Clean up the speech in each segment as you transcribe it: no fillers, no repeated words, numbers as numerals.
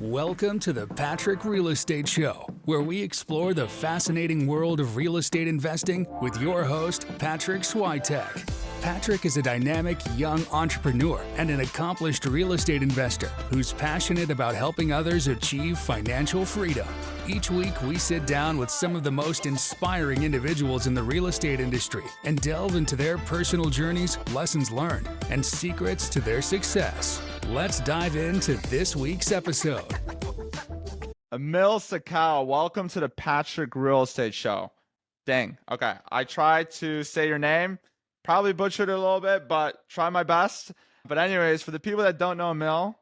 Welcome to the Patrick Real Estate Show, where we explore the fascinating world of real estate investing with your host, Patrick Switek. Patrick is a dynamic young entrepreneur and an accomplished real estate investor who's passionate about helping others achieve financial freedom. Each week, we sit down with some of the most inspiring individuals in the real estate industry and delve into their personal journeys, lessons learned, and secrets to their success. Let's dive into this week's episode. Emile Sakhel, welcome to the Patrick Real Estate Show. Dang, okay. I tried to say your name, probably butchered it a little bit, but try my best. But anyways, for the people that don't know Emile,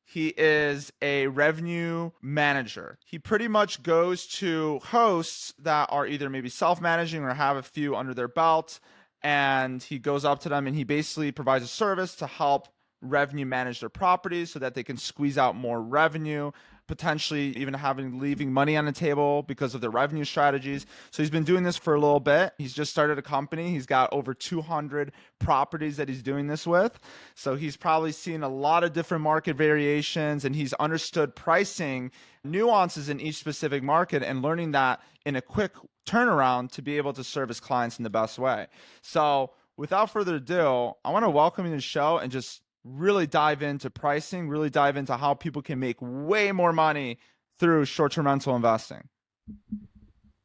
he is a revenue manager. He pretty much goes to hosts that are either maybe self-managing or have a few under their belt, and he goes up to them and he basically provides a service to help revenue manage their properties so that they can squeeze out more revenue, potentially even leaving money on the table because of their revenue strategies. So he's been doing this for a little bit. He's just started a company. He's got over 200 properties that he's doing this with. So he's probably seen a lot of different market variations, and he's understood pricing nuances in each specific market and learning that in a quick turnaround to be able to serve his clients in the best way. So without further ado, I want to welcome you to the show and just really dive into pricing, really dive into how people can make way more money through short-term rental investing.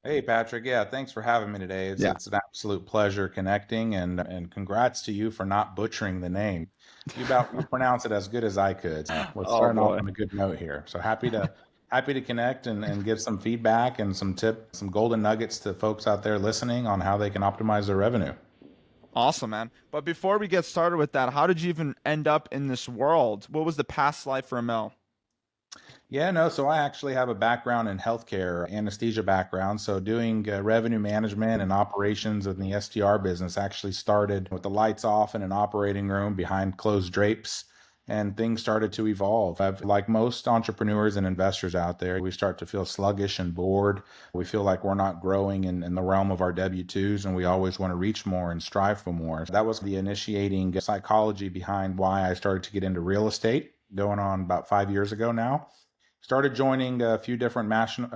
Hey, Patrick. Yeah, thanks for having me today. It's an absolute pleasure connecting, and congrats to you for not butchering the name. You pronounce it as good as I could. So we're starting off on a good note here. So happy to connect and give some feedback and some golden nuggets to folks out there listening on how they can optimize their revenue. Awesome, man. But before we get started with that, how did you even end up in this world? What was the past life for Emile? So I actually have a background in healthcare, anesthesia background. So doing revenue management and operations in the STR business actually started with the lights off in an operating room behind closed drapes, and things started to evolve. Like most entrepreneurs and investors out there, we start to feel sluggish and bored. We feel like we're not growing in the realm of our W-2s, and we always want to reach more and strive for more. That was the initiating psychology behind why I started to get into real estate, going on about 5 years ago now. Started joining a few different national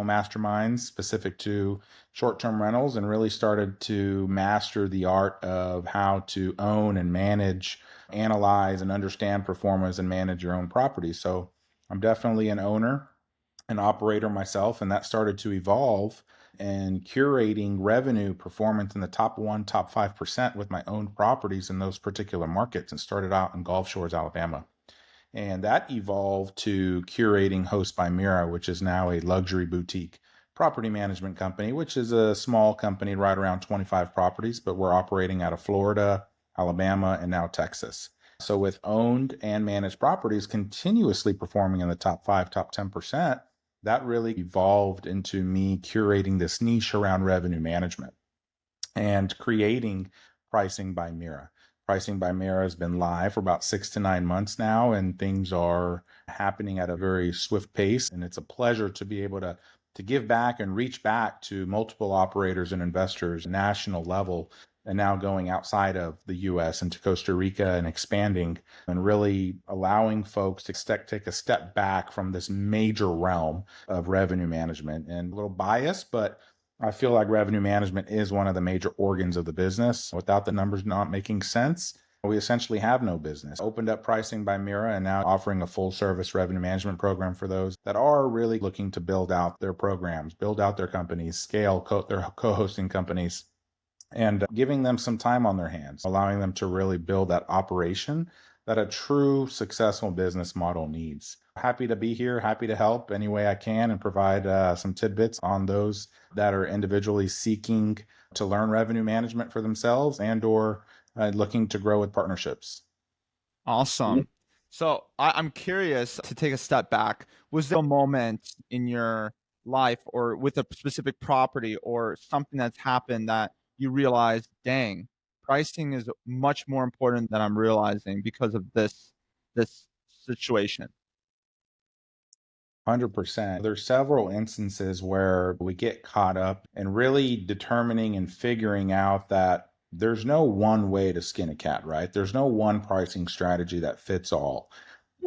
masterminds specific to short-term rentals, and really started to master the art of how to own and manage, analyze, and understand performance and manage your own property. So I'm definitely an owner, an operator myself, and that started to evolve and curating revenue performance in the top 5% with my own properties in those particular markets, and started out in Gulf Shores, Alabama. And that evolved to curating Host by Mira, which is now a luxury boutique property management company, which is a small company, right around 25 properties, but we're operating out of Florida, Alabama, and now Texas. So with owned and managed properties continuously performing in the top 5, top 10%, that really evolved into me curating this niche around revenue management and creating Pricing by Mira. Pricing by Mira has been live for about 6 to 9 months now, and things are happening at a very swift pace. And it's a pleasure to be able to give back and reach back to multiple operators and investors, national level, and now going outside of the US into Costa Rica and expanding, and really allowing folks to take a step back from this major realm of revenue management. And a little biased, but I feel like revenue management is one of the major organs of the business. Without the numbers not making sense, we essentially have no business. Opened up Pricing by Mira, and now offering a full service revenue management program for those that are really looking to build out their programs, build out their companies, scale their co-hosting companies, and giving them some time on their hands, allowing them to really build that operation that a true successful business model needs. Happy to be here, happy to help any way I can, and provide some tidbits on those that are individually seeking to learn revenue management for themselves and or looking to grow with partnerships. Awesome. So I'm curious to take a step back. Was there a moment in your life or with a specific property or something that's happened that you realized, dang, pricing is much more important than I'm realizing because of this situation? 100%. There's several instances where we get caught up in really determining and figuring out that there's no one way to skin a cat, right? There's no one pricing strategy that fits all.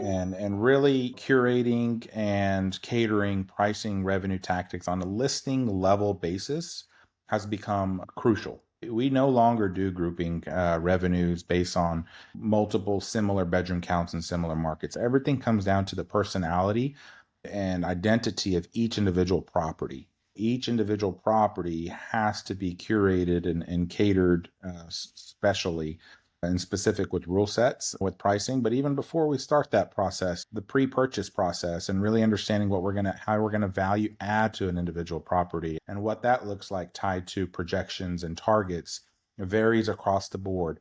and really curating and catering pricing revenue tactics on a listing level basis has become crucial. We no longer do grouping revenues based on multiple similar bedroom counts in similar markets. Everything comes down to the personality and identity of each individual property. Each individual property has to be curated and catered specially and specific with rule sets, with pricing. But even before we start that process, the pre-purchase process and really understanding how we're gonna value add to an individual property and what that looks like tied to projections and targets varies across the board.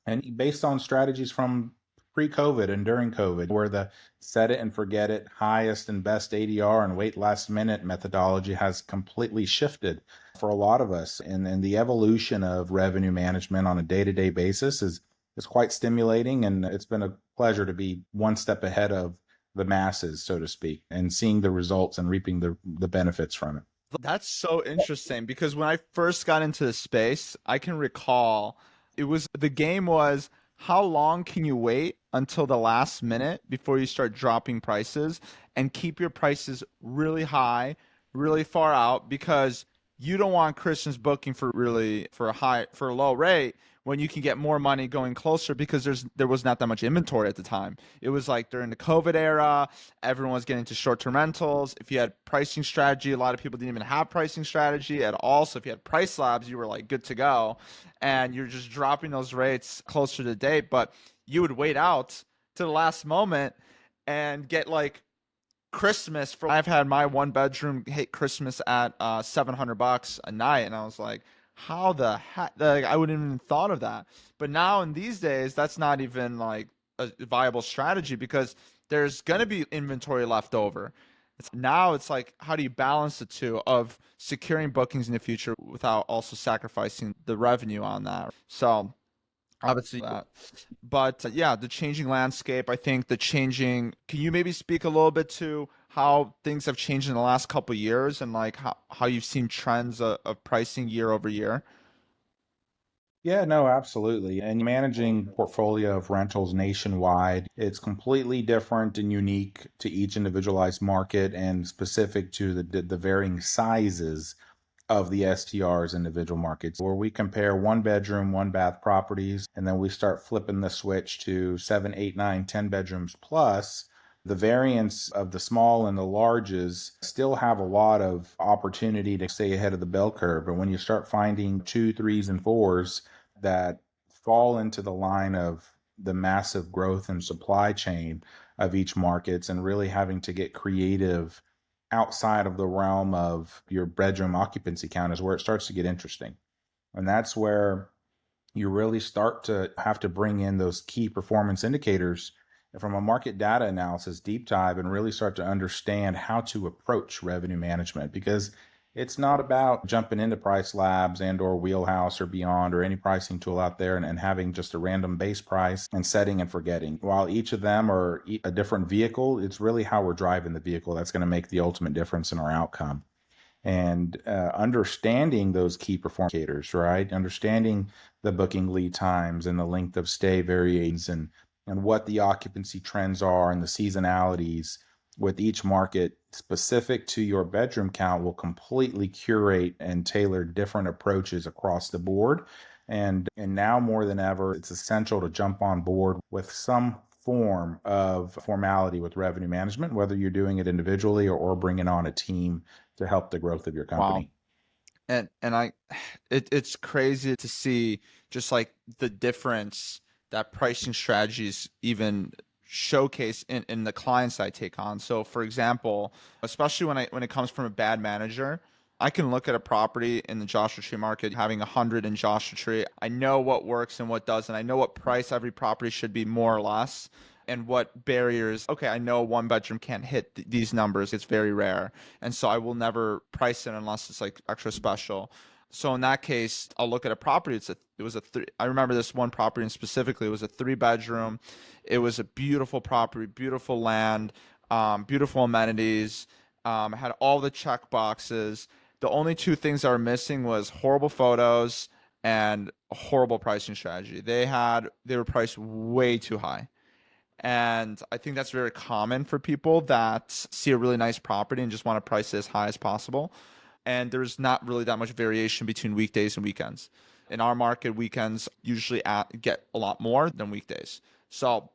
And based on strategies from pre-COVID and during COVID, where the set it and forget it, highest and best ADR and wait last minute methodology has completely shifted for a lot of us. And the evolution of revenue management on a day-to-day basis is quite stimulating. And it's been a pleasure to be one step ahead of the masses, so to speak, and seeing the results and reaping the benefits from it. That's so interesting because when I first got into the space, I can recall the game was how long can you wait until the last minute before you start dropping prices and keep your prices really high, really far out because you don't want Christians booking for a low rate when you can get more money going closer because there was not that much inventory at the time. It was like during the COVID era, everyone was getting to short-term rentals. If you had pricing strategy, a lot of people didn't even have pricing strategy at all. So if you had price slabs, you were like good to go. And you're just dropping those rates closer to the date. But you would wait out to the last moment and get like Christmas for I've had my one bedroom hit Christmas at $700 a night, and I was like, how the heck? Like, I wouldn't even thought of that. But now in these days, that's not even like a viable strategy because there's gonna be inventory left over. It's like, how do you balance the two of securing bookings in the future without also sacrificing the revenue on that? So obviously that. But yeah, the changing landscape, I think can you maybe speak a little bit to how things have changed in the last couple of years and like how you've seen trends of pricing year over year? Yeah, no, absolutely. And managing portfolio of rentals nationwide, it's completely different and unique to each individualized market and specific to the varying sizes of the STR's individual markets, where we compare one bedroom, one bath properties, and then we start flipping the switch to 7, 8, 9, 10 bedrooms plus. The variance of the small and the larges still have a lot of opportunity to stay ahead of the bell curve. But when you start finding two, threes, and fours that fall into the line of the massive growth and supply chain of each markets and really having to get creative outside of the realm of your bedroom occupancy count is where it starts to get interesting. And that's where you really start to have to bring in those key performance indicators from a market data analysis deep dive and really start to understand how to approach revenue management, because it's not about jumping into price labs and or wheelhouse or beyond or any pricing tool out there and having just a random base price and setting and forgetting. While each of them are a different vehicle, it's really how we're driving the vehicle that's going to make the ultimate difference in our outcome. And understanding those key performance indicators, right? Understanding the booking lead times and the length of stay variations and what the occupancy trends are and the seasonalities with each market specific to your bedroom count will completely curate and tailor different approaches across the board. And now more than ever, it's essential to jump on board with some form of formality with revenue management, whether you're doing it individually or bringing on a team to help the growth of your company. Wow. And it's crazy to see just like the difference that pricing strategies even showcase in the clients I take on. So for example, especially when it comes from a bad manager, I can look at a property in the Joshua Tree market having 100 in Joshua Tree. I know what works and what doesn't. I know what price every property should be more or less and what barriers. Okay, I know one bedroom can't hit these numbers. It's very rare. And so I will never price it unless it's like extra special. So in that case, I'll look at a property. I remember this one property and specifically, it was a 3 bedroom. It was a beautiful property, beautiful land, beautiful amenities, had all the check boxes. The only two things that were missing was horrible photos and a horrible pricing strategy. They were priced way too high. And I think that's very common for people that see a really nice property and just want to price it as high as possible. And there's not really that much variation between weekdays and weekends. In our market, weekends usually get a lot more than weekdays. So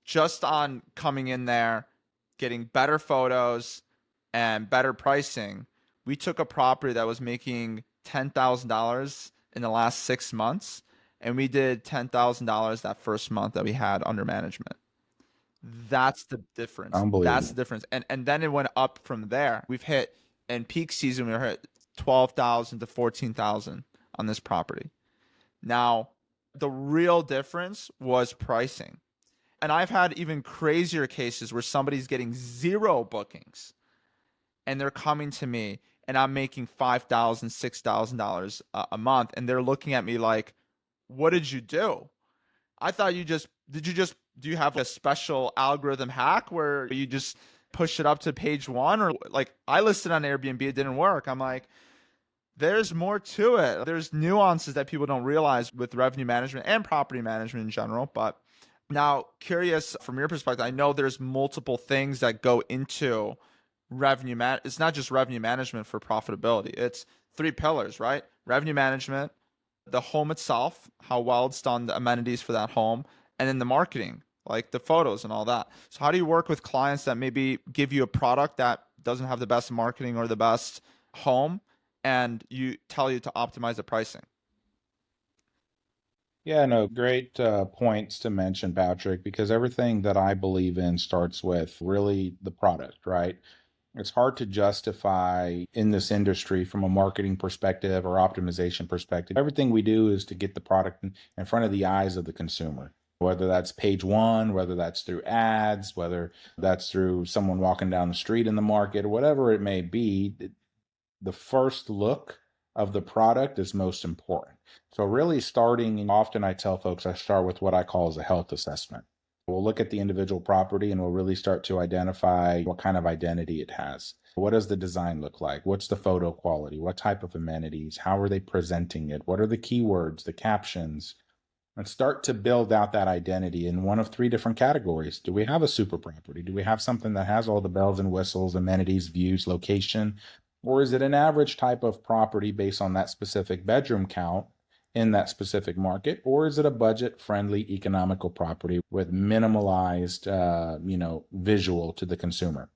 just on coming in there, getting better photos and better pricing, we took a property that was making $10,000 in the last 6 months, and we did $10,000 that first month that we had under management. That's the difference. That's the Unbelievable. difference. And then it went up from there. We've hit in peak season, we hit 12,000 to 14,000 on this property. Now, the real difference was pricing. And I've had even crazier cases where somebody's getting 0 bookings and they're coming to me and I'm making $5,000, $6,000 a month. And they're looking at me like, what did you do? I thought do you have a special algorithm hack where you just push it up to page 1? Or like I listed on Airbnb, it didn't work. I'm like, there's more to it. There's nuances that people don't realize with revenue management and property management in general. But now, curious from your perspective, I know there's multiple things that go into it's not just revenue management for profitability. It's 3 pillars, right? Revenue management, the home itself, how well it's done, the amenities for that home, and then the marketing, like the photos and all that. So how do you work with clients that maybe give you a product that doesn't have the best marketing or the best home, and you tell you to optimize the pricing? Yeah, no, great points to mention, Patrick, because everything that I believe in starts with really the product, right? It's hard to justify in this industry from a marketing perspective or optimization perspective. Everything we do is to get the product in front of the eyes of the consumer, whether that's page 1, whether that's through ads, whether that's through someone walking down the street in the market, or whatever it may be. The first look of the product is most important. So really starting, and often I tell folks I start with what I call as a health assessment. We'll look at the individual property and we'll really start to identify what kind of identity it has. What does the design look like? What's the photo quality? What type of amenities? How are they presenting it? What are the keywords, the captions? And start to build out that identity in one of 3 different categories. Do we have a super property? Do we have something that has all the bells and whistles, amenities, views, location? Or is it an average type of property based on that specific bedroom count in that specific market? Or is it a budget-friendly, economical property with minimalized, visual to the consumer?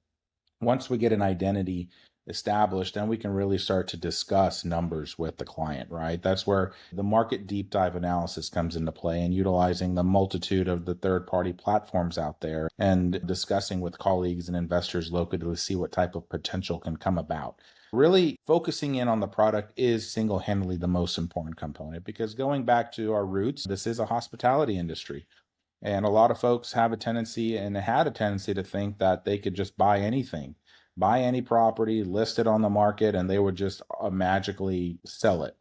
Once we get an identity established, then we can really start to discuss numbers with the client, right? That's where the market deep dive analysis comes into play, and utilizing the multitude of the third-party platforms out there and discussing with colleagues and investors locally to see what type of potential can come about. Really focusing in on the product is single-handedly the most important component, because going back to our roots, this is a hospitality industry. And a lot of folks have a tendency and had a tendency to think that they could just buy anything, buy any property, list it on the market, and they would just magically sell it.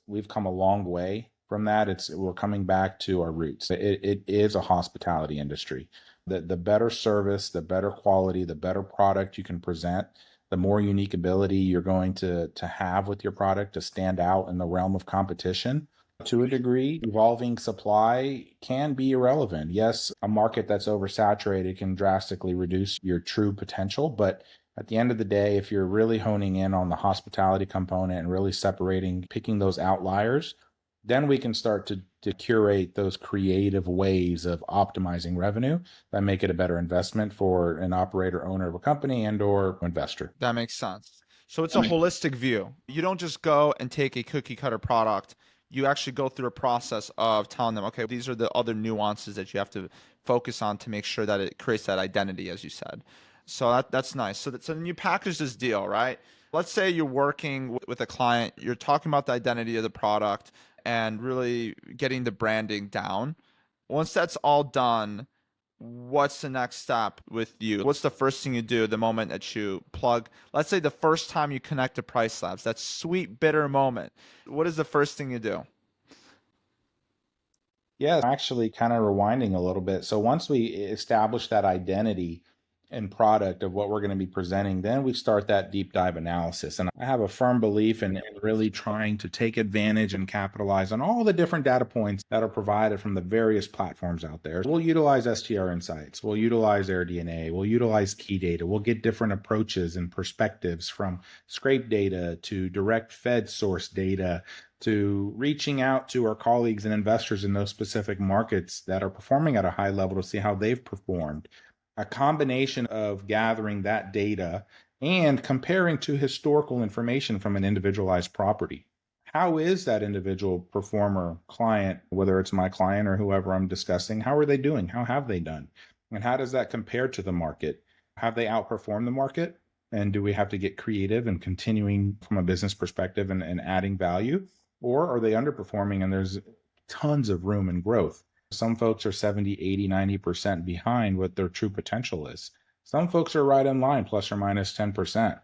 We've come a long way from that. We're coming back to our roots. It is a hospitality industry. The better service, the better quality, the better product you can present, the more unique ability you're going to have with your product to stand out in the realm of competition. To a degree, evolving supply can be irrelevant. Yes, a market that's oversaturated can drastically reduce your true potential, but at the end of the day, if you're really honing in on the hospitality component and really separating, picking those outliers, then we can start to curate those creative ways of optimizing revenue that make it a better investment for an operator, owner of a company, and or investor. That makes sense. So it's a holistic view. You don't just go and take a cookie cutter product. You actually go through a process of telling them, okay, these are the other nuances that you have to focus on to make sure that it creates that identity, as you said. So that's nice. So then you package this deal, right? Let's say you're working with a client, you're talking about the identity of the product and really getting the branding down. Once that's all done, what's the next step with you? What's the first thing you do the moment that you plug, let's say the first time you connect to Price Labs, that sweet, bitter moment? What is the first thing you do? Yeah, actually kind of rewinding a little bit. So once we establish that identity, end product of what we're going to be presenting, then we start that deep dive analysis. And I have a firm belief in really trying to take advantage and capitalize on all the different data points that are provided from the various platforms out there. We'll utilize STR insights, we'll utilize AirDNA, we'll utilize key data, we'll get different approaches and perspectives from scrape data to direct Fed source data to reaching out to our colleagues and investors in those specific markets that are performing at a high level to see how they've performed. A combination of gathering that data and comparing to historical information from an individualized property. How is that individual performer client, whether it's my client or whoever I'm discussing, how are they doing? How have they done? And how does that compare to the market? Have they outperformed the market? And do we have to get creative and continuing from a business perspective and adding value? Or are they underperforming and there's tons of room and growth? Some folks are 70, 80, 90% behind what their true potential is. Some folks are right in line, plus or minus 10%.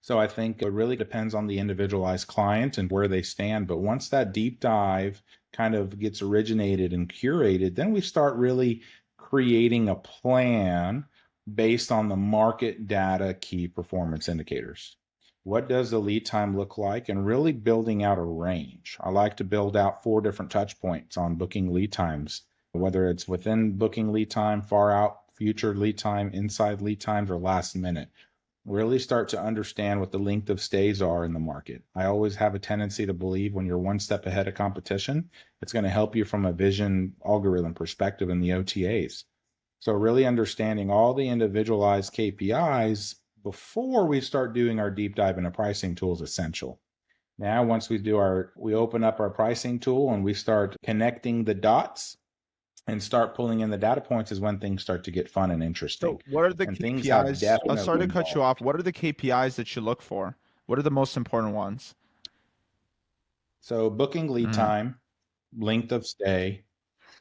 So I think it really depends on the individualized client and where they stand. But once that deep dive kind of gets originated and curated, then we start really creating a plan based on the market data key performance indicators. What does the lead time look like? And really building out a range. I like to build out 4 different touch points on booking lead times, whether it's within booking lead time, far out future lead time, inside lead times, or last minute. Really start to understand what the length of stays are in the market. I always have a tendency to believe when you're one step ahead of competition, it's going to help you from a vision algorithm perspective in the OTAs. So really understanding all the individualized KPIs before we start doing our deep dive into pricing tool is essential. Now, once we open up our pricing tool and we start connecting the dots and start pulling in the data points is when things start to get fun and interesting. So what are the and KPIs? I'm sorry to cut you off. What are the KPIs that you look for? What are the most important ones? So booking lead time, length of stay,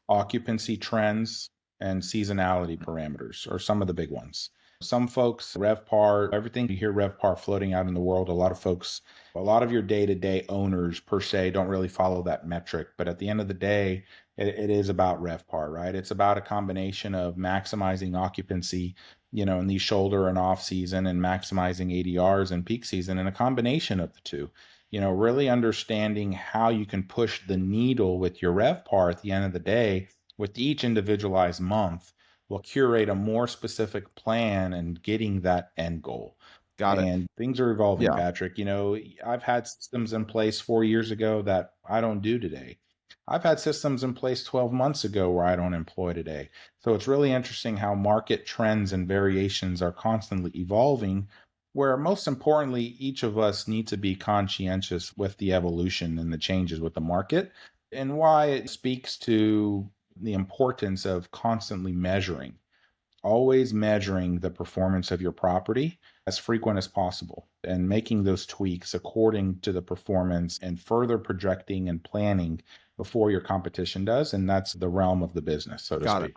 occupancy trends, and seasonality parameters are some of the big ones. Some folks, RevPAR, everything you hear RevPAR floating out in the world, a lot of your day-to-day owners per se don't really follow that metric. But at the end of the day, it is about RevPAR, right? It's about a combination of maximizing occupancy, in the shoulder and off season and maximizing ADRs in peak season, and a combination of the two. Really understanding how you can push the needle with your RevPAR at the end of the day with each individualized month will curate a more specific plan and getting that end goal. Got it. And things are evolving, Yeah. Patrick. I've had systems in place 4 years ago that I don't do today. I've had systems in place 12 months ago where I don't employ today. So it's really interesting how market trends and variations are constantly evolving, where most importantly, each of us need to be conscientious with the evolution and the changes with the market, and why it speaks to the importance of constantly measuring, always measuring the performance of your property as frequent as possible and making those tweaks according to the performance and further projecting and planning before your competition does. And that's the realm of the business, so to speak.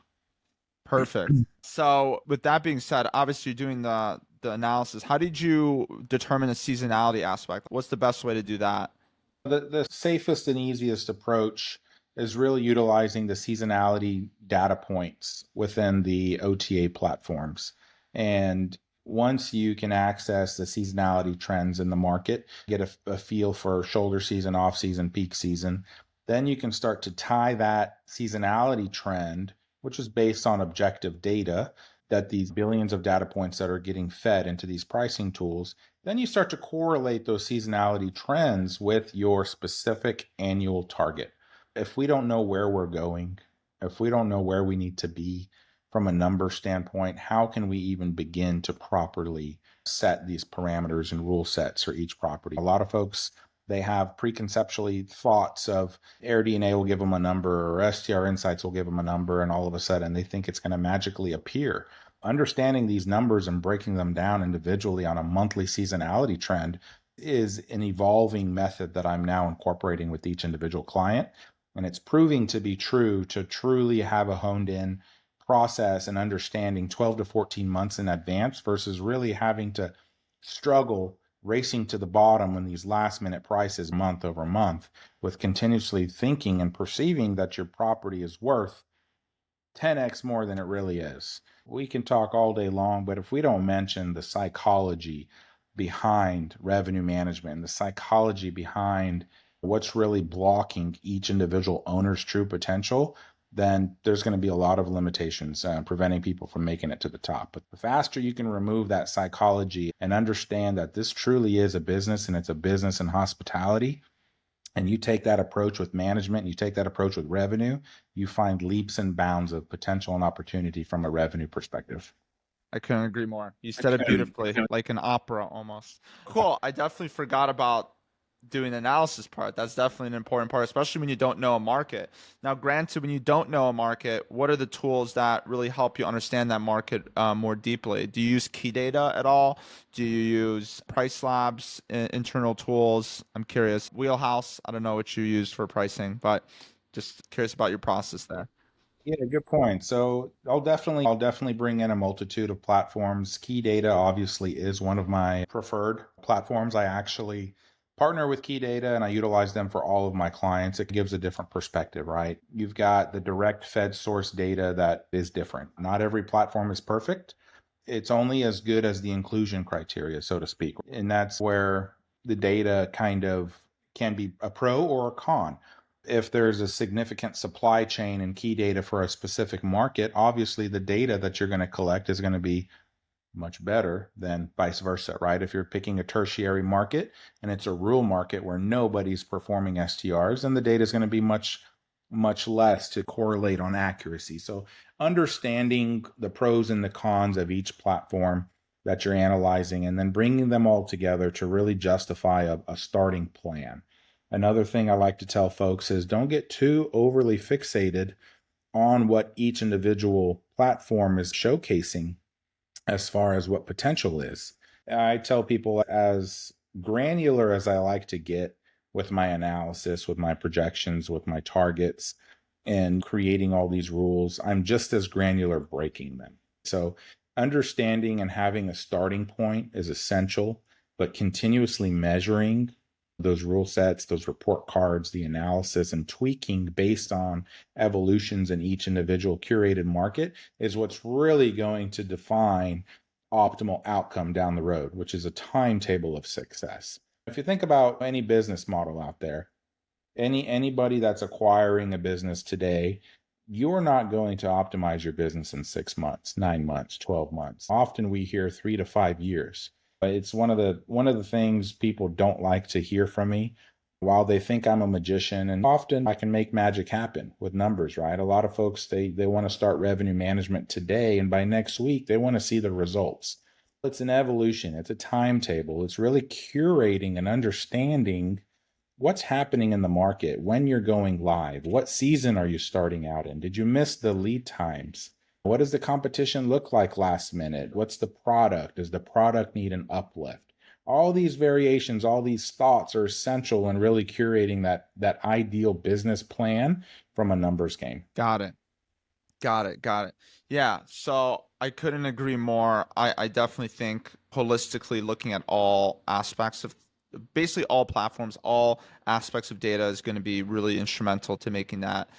Perfect. So with that being said, obviously you're doing the analysis. How did you determine the seasonality aspect? What's the best way to do that? The safest and easiest approach is really utilizing the seasonality data points within the OTA platforms. And once you can access the seasonality trends in the market, get a feel for shoulder season, off season, peak season, then you can start to tie that seasonality trend, which is based on objective data, that these billions of data points that are getting fed into these pricing tools, then you start to correlate those seasonality trends with your specific annual target. If we don't know where we're going, if we don't know where we need to be from a number standpoint, how can we even begin to properly set these parameters and rule sets for each property? A lot of folks, they have preconceptually thoughts of AirDNA will give them a number or STR Insights will give them a number, and all of a sudden they think it's going to magically appear. Understanding these numbers and breaking them down individually on a monthly seasonality trend is an evolving method that I'm now incorporating with each individual client. And it's proving to be true to truly have a honed in process and understanding 12 to 14 months in advance versus really having to struggle racing to the bottom when these last minute prices month over month, with continuously thinking and perceiving that your property is worth 10x more than it really is. We can talk all day long, but if we don't mention the psychology behind revenue management and the psychology behind what's really blocking each individual owner's true potential, then there's going to be a lot of limitations preventing people from making it to the top. But the faster you can remove that psychology and understand that this truly is a business, and it's a business in hospitality, and you take that approach with management, and you take that approach with revenue, you find leaps and bounds of potential and opportunity from a revenue perspective. I couldn't agree more. You said it beautifully, like an opera almost. Cool. I definitely forgot about doing the analysis part. That's definitely an important part, especially when you don't know a market. Now, granted, when you don't know a market, what are the tools that really help you understand that market more deeply? Do you use key data at all? Do you use price labs, internal tools? I'm curious. Wheelhouse, I don't know what you use for pricing, but just curious about your process there. Yeah, good point. So I'll definitely bring in a multitude of platforms. Key Data obviously is one of my preferred platforms. I actually partner with Key Data and I utilize them for all of my clients. It gives a different perspective, right? You've got the direct Fed source data that is different. Not every platform is perfect. It's only as good as the inclusion criteria, so to speak. And that's where the data kind of can be a pro or a con. If there's a significant supply chain and key data for a specific market, obviously the data that you're going to collect is going to be much better than vice versa, right? If you're picking a tertiary market and it's a rural market where nobody's performing STRs, then the data is going to be much less to correlate on accuracy. So understanding the pros and the cons of each platform that you're analyzing and then bringing them all together to really justify a starting plan. Another thing I like to tell folks is don't get too overly fixated on what each individual platform is showcasing as far as what potential is. I tell people, as granular as I like to get with my analysis, with my projections, with my targets, and creating all these rules, I'm just as granular breaking them. So understanding and having a starting point is essential, but continuously measuring those rule sets, those report cards, the analysis, and tweaking based on evolutions in each individual curated market is what's really going to define optimal outcome down the road, which is a timetable of success. If you think about any business model out there, anybody that's acquiring a business today, you're not going to optimize your business in 6 months, 9 months, 12 months. Often we hear 3 to 5 years. It's one of the things people don't like to hear from me. While they think I'm a magician, and often I can make magic happen with numbers, right? A lot of folks, they want to start revenue management today, and by next week they want to see the results. It's an evolution, it's a timetable. It's really curating and understanding what's happening in the market, when you're going live, what season are you starting out in? Did you miss the lead times? What does the competition look like last minute? What's the product? Does the product need an uplift? All these variations, all these thoughts are essential in really curating that ideal business plan from a numbers game. Got it. Got it. Got it. Yeah. So I couldn't agree more. I definitely think holistically looking at all aspects of basically all platforms, all aspects of data is going to be really instrumental to making that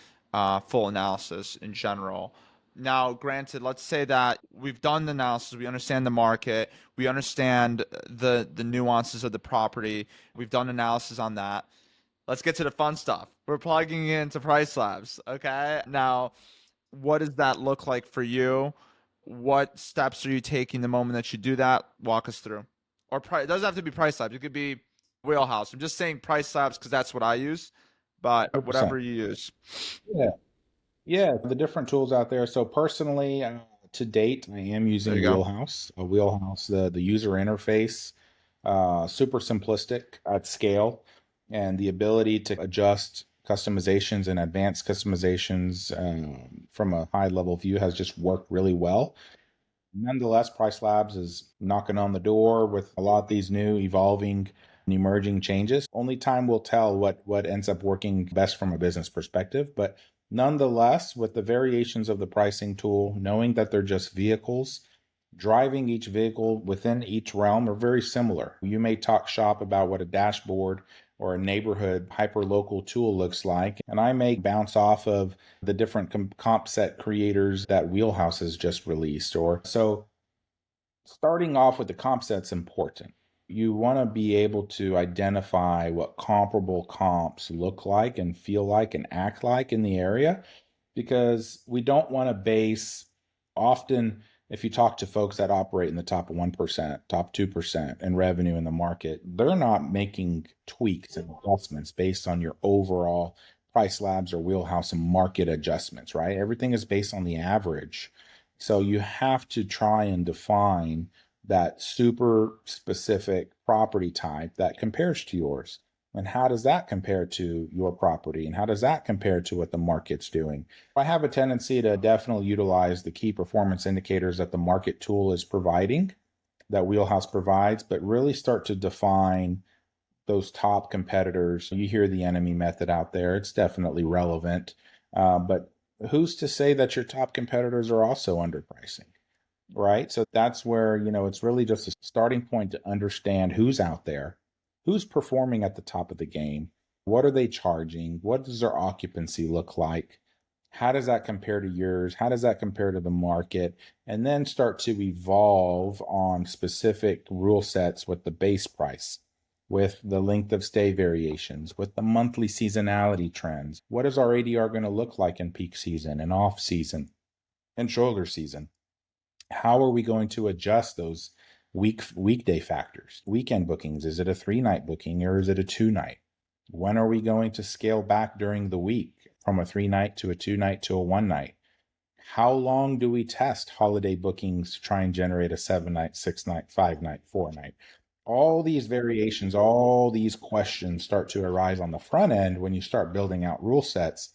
full analysis in general. Now, granted, let's say that we've done the analysis, we understand the market, we understand the nuances of the property, we've done analysis on that. Let's get to the fun stuff. We're plugging into Price Labs. Okay. Now, what does that look like for you? What steps are you taking the moment that you do that? Walk us through. Or it doesn't have to be Price Labs. It could be Wheelhouse. I'm just saying Price Labs because that's what I use, but 100%. whatever you use. Yeah. Yeah, the different tools out there. So personally, to date, I am using Wheelhouse. Wheelhouse, the user interface, super simplistic at scale, and the ability to adjust customizations and advanced customizations from a high level view has just worked really well. Nonetheless, Price Labs is knocking on the door with a lot of these new evolving and emerging changes. Only time will tell what ends up working best from a business perspective. But nonetheless, with the variations of the pricing tool, knowing that they're just vehicles, driving each vehicle within each realm are very similar. You may talk shop about what a dashboard or a neighborhood hyperlocal tool looks like. And I may bounce off of the different comp set creators that Wheelhouse has just released. Or so starting off with the comp set's important. You want to be able to identify what comparable comps look like and feel like and act like in the area, because we don't want to base often. If you talk to folks that operate in the top 1%, top 2% in revenue in the market, they're not making tweaks and adjustments based on your overall Price Labs or Wheelhouse and market adjustments, right? Everything is based on the average. So you have to try and define that super specific property type that compares to yours. And how does that compare to your property? And how does that compare to what the market's doing? I have a tendency to definitely utilize the key performance indicators that the market tool is providing, that Wheelhouse provides, but really start to define those top competitors. You hear the enemy method out there. It's definitely relevant. But who's to say that your top competitors are also underpricing? Right. So that's where, it's really just a starting point to understand who's out there, who's performing at the top of the game, what are they charging, what does their occupancy look like, how does that compare to yours, how does that compare to the market, and then start to evolve on specific rule sets with the base price, with the length of stay variations, with the monthly seasonality trends. What is our ADR going to look like in peak season and off season and shoulder season? How are we going to adjust those weekday factors? Weekend bookings, is it a 3-night booking or is it a 2-night? When are we going to scale back during the week from a 3-night to a 2-night to a 1-night? How long do we test holiday bookings to try and generate a 7-night, 6-night, 5-night, 4-night? All these variations, all these questions start to arise on the front end when you start building out rule sets.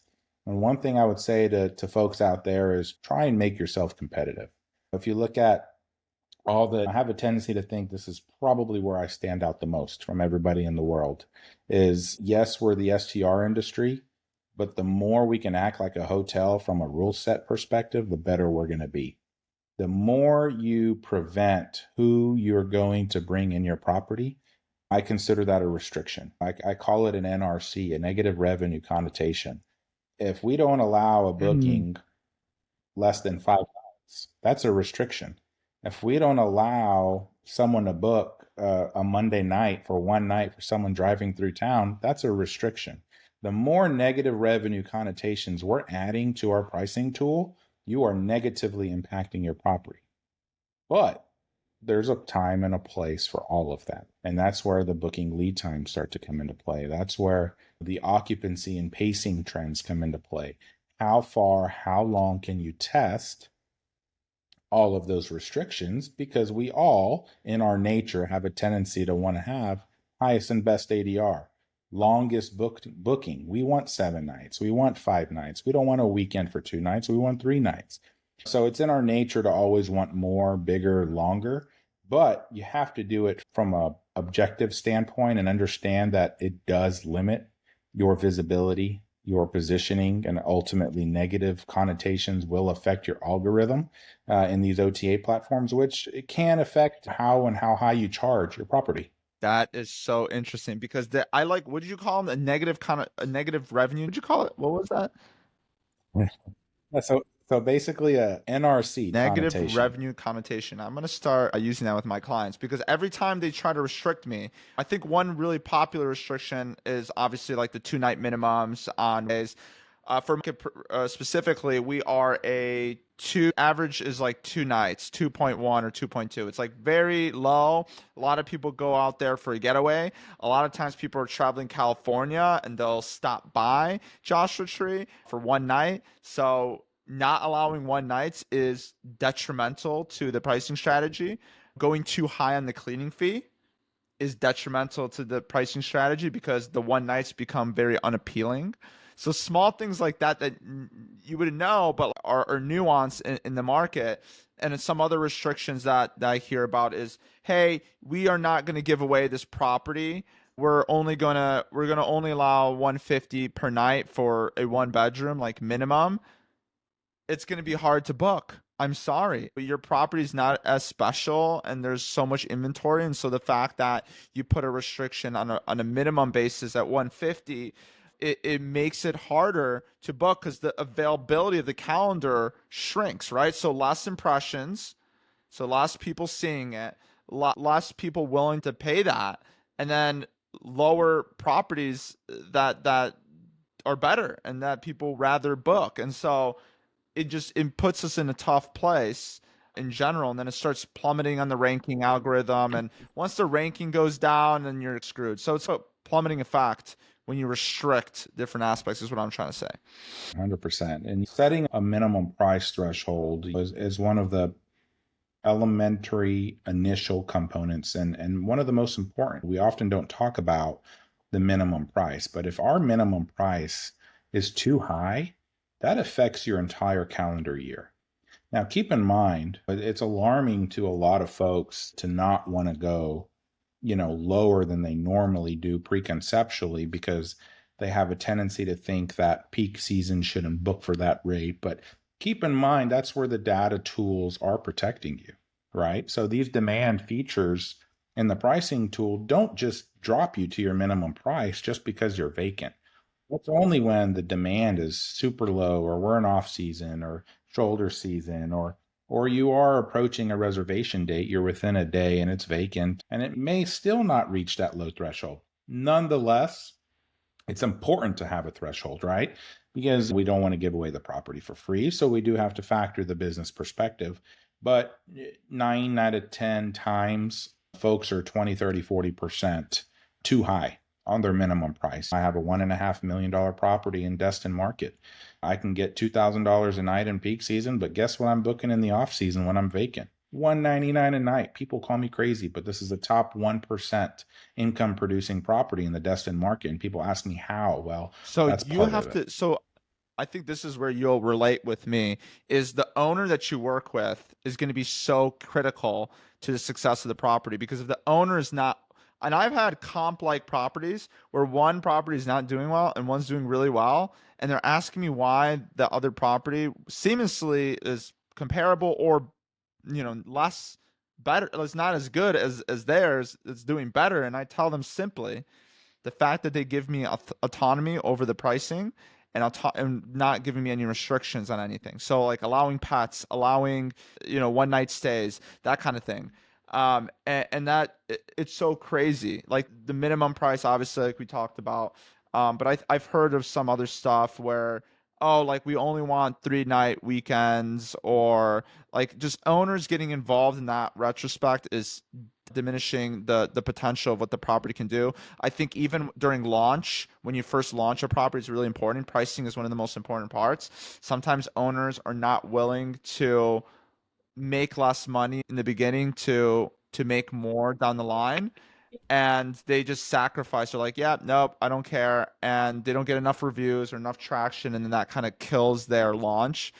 And one thing I would say to folks out there is try and make yourself competitive. If you look at I have a tendency to think this is probably where I stand out the most from everybody in the world is, yes, we're the STR industry, but the more we can act like a hotel from a rule set perspective, the better we're going to be. The more you prevent who you're going to bring in your property, I consider that a restriction. I call it an NRC, a negative revenue connotation. If we don't allow a booking less than 5 nights, that's a restriction. If we don't allow someone to book a Monday night for 1 night for someone driving through town, that's a restriction. The more negative revenue connotations we're adding to our pricing tool, you are negatively impacting your property. But there's a time and a place for all of that. And that's where the booking lead times start to come into play. That's where the occupancy and pacing trends come into play. How far, how long can you test all of those restrictions? Because we all, in our nature, have a tendency to want to have highest and best ADR, longest booking. We want 7 nights. We want 5 nights. We don't want a weekend for 2 nights. We want 3 nights. So it's in our nature to always want more, bigger, longer, but you have to do it from a objective standpoint and understand that it does limit your visibility, your positioning, and ultimately negative connotations will affect your algorithm in these OTA platforms, which it can affect how and how high you charge your property. That is so interesting because I like, what did you call them? A negative revenue. What did you call it? What was that? So basically a NRC Negative connotation. revenue connotation. I'm going to start using that with my clients because every time they try to restrict me, I think one really popular restriction is obviously like the 2-night minimums on days. For specifically, we are average is like 2 nights, 2.1 or 2.2. It's like very low. A lot of people go out there for a getaway. A lot of times people are traveling California and they'll stop by Joshua Tree for 1 night. So not allowing 1 nights is detrimental to the pricing strategy. Going too high on the cleaning fee is detrimental to the pricing strategy because the 1 nights become very unappealing. So small things like that you wouldn't know, but are nuanced in the market. And some other restrictions that I hear about is, hey, we are not going to give away this property. We're gonna only allow 150 per night for a 1 bedroom, like minimum. It's going to be hard to book. I'm sorry, but your property is not as special and there's so much inventory. And so the fact that you put a restriction on a minimum basis at 150, it makes it harder to book because the availability of the calendar shrinks, right? So less impressions, so less people seeing it, less people willing to pay that, and then lower properties that are better and that people rather book. And so it puts us in a tough place in general, and then it starts plummeting on the ranking algorithm. And once the ranking goes down, then you're screwed. So it's a plummeting effect when you restrict different aspects, is what I'm trying to say. 100%. And setting a minimum price threshold is one of the elementary initial components and one of the most important. We often don't talk about the minimum price, but if our minimum price is too high, that affects your entire calendar year. Now, keep in mind, it's alarming to a lot of folks to not want to go, lower than they normally do preconceptually, because they have a tendency to think that peak season shouldn't book for that rate. But keep in mind, that's where the data tools are protecting you, right? So these demand features in the pricing tool don't just drop you to your minimum price just because you're vacant. It's only when the demand is super low, or we're in off season or shoulder season, or you are approaching a reservation date, you're within a day and it's vacant, and it may still not reach that low threshold. Nonetheless, it's important to have a threshold, right? Because we don't want to give away the property for free. So we do have to factor the business perspective. But 9 out of 10 times, folks are 20, 30, 40% too high on their minimum price. I have a $1.5 million property in Destin Market. I can get $2,000 a night in peak season, but guess what I'm booking in the off season when I'm vacant? $199 a night. People call me crazy, but this is the top 1% income producing property in the Destin Market. And people ask me how. Well, So that's you part have of it. to, so I think this is where you'll relate with me, is the owner that you work with is going to be so critical to the success of the property. Because if the owner is not, and I've had comp like properties where one property is not doing well and one's doing really well, and they're asking me why the other property seamlessly is comparable or less better, it's not as good as theirs, it's doing better. And I tell them simply, the fact that they give me autonomy over the pricing and not giving me any restrictions on anything. So like allowing pets, allowing, one night stays, that kind of thing. And that it's so crazy. Like the minimum price, obviously, like we talked about. But I've heard of some other stuff where, oh, like we only want 3-night weekends, or like just owners getting involved in that retrospect is diminishing the potential of what the property can do. I think even during launch, when you first launch a property, it's really important. Pricing is one of the most important parts. Sometimes owners are not willing to make less money in the beginning to make more down the line, and they just sacrifice. They're like, yeah, nope, I don't care, and they don't get enough reviews or enough traction, and then that kind of kills their launch.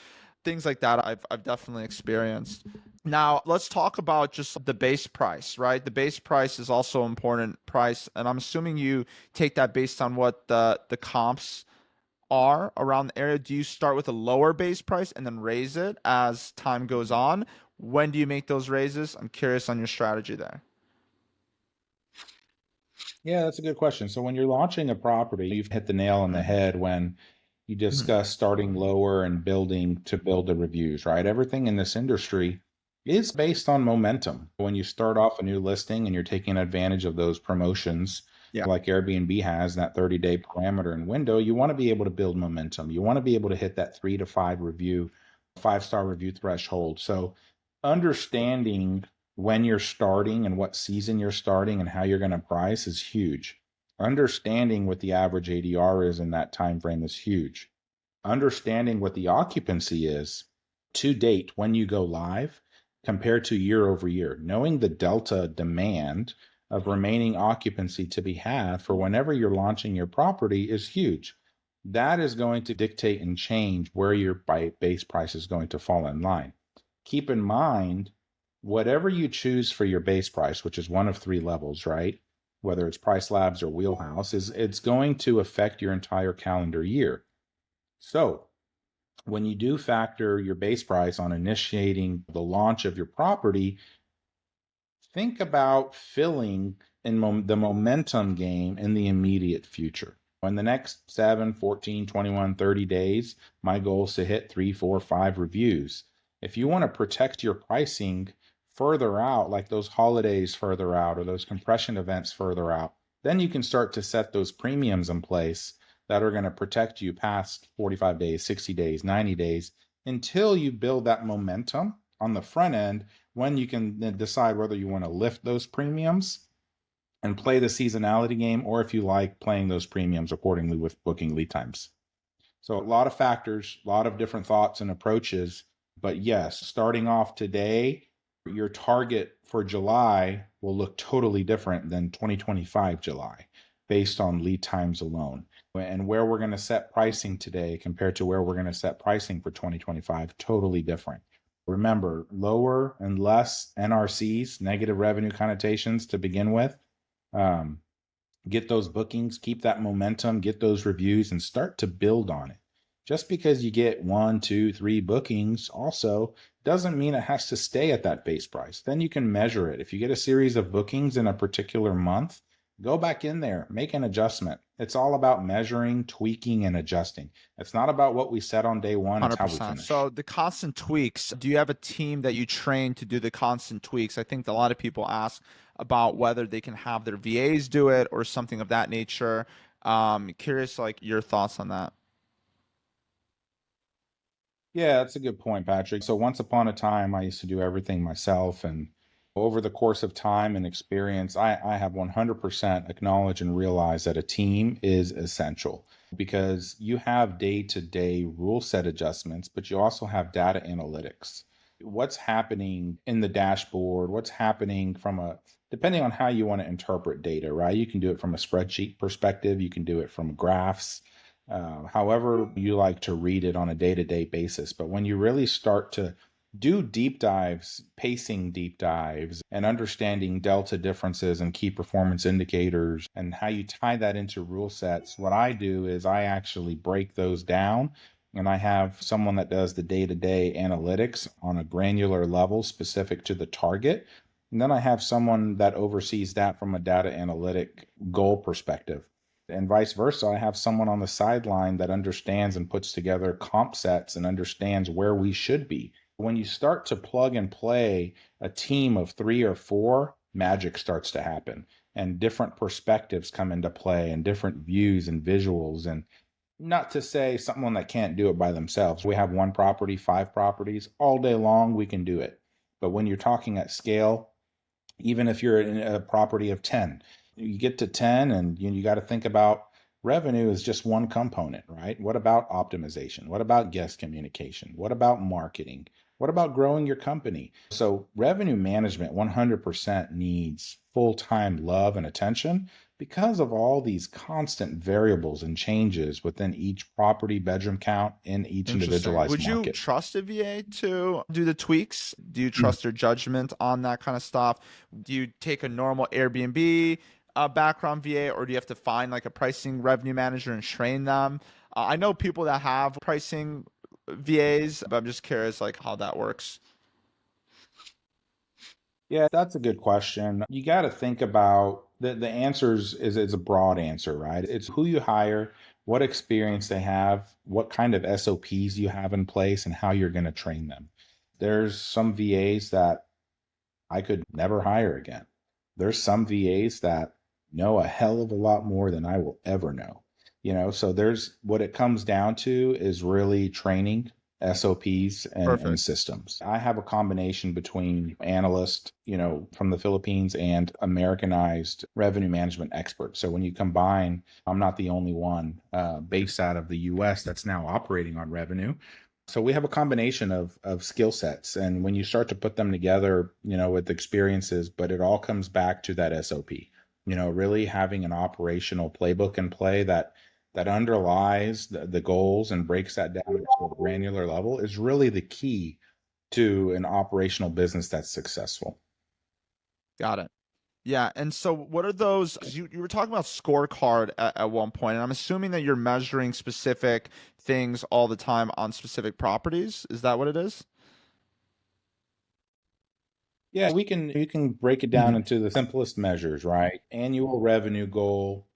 Things like that I've definitely experienced. Now, let's talk about just the base price, right? The base price is also an important price, and I'm assuming you take that based on what the comps are around the area. Do you start with a lower base price and then raise it as time goes on? When do you make those raises? I'm curious on your strategy there. Yeah, that's a good question. So when you're launching a property, you've hit the nail on the head when you Mhm. discuss starting lower and building to build the reviews, right? Everything in this industry is based on momentum. When you start off a new listing and you're taking advantage of those promotions, Yeah. like Airbnb has, that 30-day parameter and window, you want to be able to build momentum. You want to be able to hit that 3 to 5 review, 5-star review threshold. So understanding when you're starting and what season you're starting and how you're going to price is huge. Understanding what the average ADR is in that time frame is huge. Understanding what the occupancy is to date when you go live compared to year over year, knowing the delta demand of remaining occupancy to be had for whenever you're launching your property is huge. That is going to dictate and change where your base price is going to fall in line. Keep in mind, whatever you choose for your base price, which is one of 3 levels, right? Whether it's Price Labs or Wheelhouse, it's going to affect your entire calendar year. So When you do factor your base price on initiating the launch of your property, think about filling in the momentum game in the immediate future. In the next 7, 14, 21, 30 days, my goal is to hit 3, 4, 5 reviews. If you want to protect your pricing further out, like those holidays further out or those compression events further out, then you can start to set those premiums in place that are going to protect you past 45 days, 60 days, 90 days until you build that momentum on the front end, when you can then decide whether you want to lift those premiums and play the seasonality game, or if you like playing those premiums accordingly with booking lead times. So a lot of factors, a lot of different thoughts and approaches. But yes, starting off today, your target for July will look totally different than 2025 July based on lead times alone. And where we're going to set pricing today compared to where we're going to set pricing for 2025, totally different. Remember, lower and less NRCs, negative revenue connotations to begin with. Get those bookings, keep that momentum, get those reviews, and start to build on it. Just because you get 1, 2, 3 bookings also doesn't mean it has to stay at that base price. Then you can measure it. If you get a series of bookings in a particular month, go back in there, make an adjustment. It's all about measuring, tweaking, and adjusting. It's not about what we said on day one, it's how we 100%. finish. So the constant tweaks, do you have a team that you train to do the constant tweaks? I think a lot of people ask about whether they can have their VAs do it or something of that nature. Curious, like your thoughts on that. Yeah, that's a good point, Patrick. So once upon a time, I used to do everything myself. And over the course of time and experience, I have 100% acknowledged and realized that a team is essential because you have day-to-day rule set adjustments, but you also have data analytics. What's happening in the dashboard? What's happening depending on how you want to interpret data, right? You can do it from a spreadsheet perspective. You can do it from graphs, however you like to read it on a day-to-day basis. But when you really start to do deep dives, pacing deep dives, and understanding delta differences and key performance indicators and how you tie that into rule sets, what I do is I actually break those down, and I have someone that does the day-to-day analytics on a granular level specific to the target. And then I have someone that oversees that from a data analytic goal perspective. And vice versa, I have someone on the sideline that understands and puts together comp sets and understands where we should be. When you start to plug and play a team of 3 or 4, magic starts to happen and different perspectives come into play and different views and visuals. And not to say someone that can't do it by themselves. We have 1 property, 5 properties, all day long, we can do it. But when you're talking at scale, even if you're in a property of 10, you get to 10 and you got to think about revenue is just one component, right? What about optimization? What about guest communication? What about marketing? What about growing your company? So revenue management 100% needs full-time love and attention because of all these constant variables and changes within each property bedroom count in each individualized Would you market. trust a VA to do the tweaks? Do you trust their judgment on that kind of stuff? Do you take a normal Airbnb background VA, or do you have to find like a pricing revenue manager and train them? I know people that have pricing VAs, but I'm just curious like how that works. Yeah, that's a good question. You got to think about the answers is a broad answer, right? It's who you hire, what experience they have, what kind of SOPs you have in place, and how you're going to train them. There's some VAs that I could never hire again. There's some VAs that know a hell of a lot more than I will ever know. So there's what it comes down to is really training, SOPs, and Perfect. systems. I have a combination between analyst, from the Philippines and Americanized revenue management expert. So when you combine, I'm not the only one based out of the US that's now operating on revenue. So we have a combination of skill sets. And when you start to put them together, with experiences, but it all comes back to that SOP, really having an operational playbook in play that underlies the goals and breaks that down to a granular level is really the key to an operational business that's successful. Got it. Yeah. And so what are those? 'Cause you were talking about scorecard at one point, and I'm assuming that you're measuring specific things all the time on specific properties. Is that what it is? Yeah, we can break it down Mhm. into the simplest measures, right? Annual revenue goal,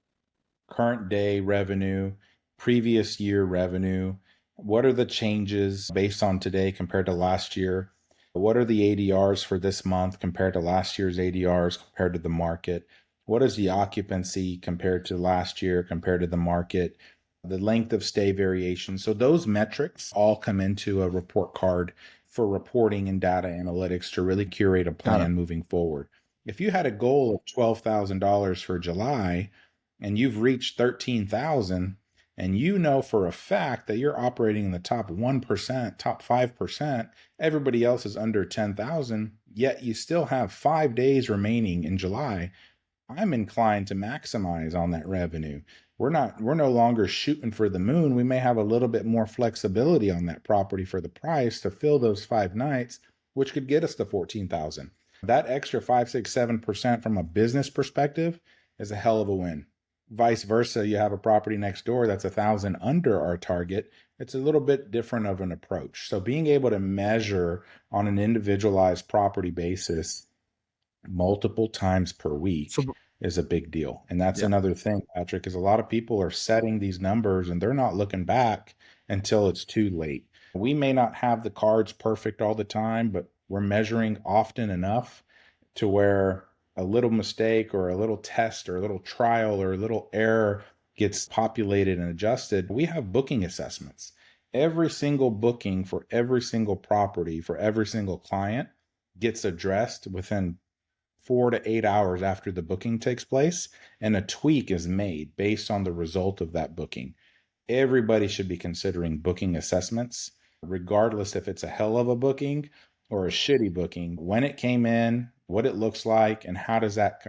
current day revenue, previous year revenue. What are the changes based on today compared to last year? What are the ADRs for this month compared to last year's ADRs compared to the market? What is the occupancy compared to last year compared to the market? The length of stay variation. So those metrics all come into a report card for reporting and data analytics to really curate a Got it. plan moving forward. If you had a goal of $12,000 for July, and you've reached 13,000, and you know for a fact that you're operating in the top 1%, top 5%, everybody else is under 10,000, yet you still have 5 days remaining in July, I'm inclined to maximize on that revenue. We're no longer shooting for the moon. We may have a little bit more flexibility on that property for the price to fill those 5 nights, which could get us to 14,000. That extra 5, 6, 7% from a business perspective is a hell of a win. Vice versa, you have a property next door that's 1,000 under our target. It's a little bit different of an approach. So being able to measure on an individualized property basis multiple times per week So is a big deal. And that's yeah. another thing, Patrick, is a lot of people are setting these numbers and they're not looking back until it's too late. We may not have the cards perfect all the time, but we're measuring often enough to where a little mistake or a little test or a little trial or a little error gets populated and adjusted. We have booking assessments. Every single booking for every single property for every single client gets addressed within 4 to 8 hours after the booking takes place, and a tweak is made based on the result of that booking. Everybody should be considering booking assessments, regardless if it's a hell of a booking or a shitty booking, when it came in, what it looks like, and how does that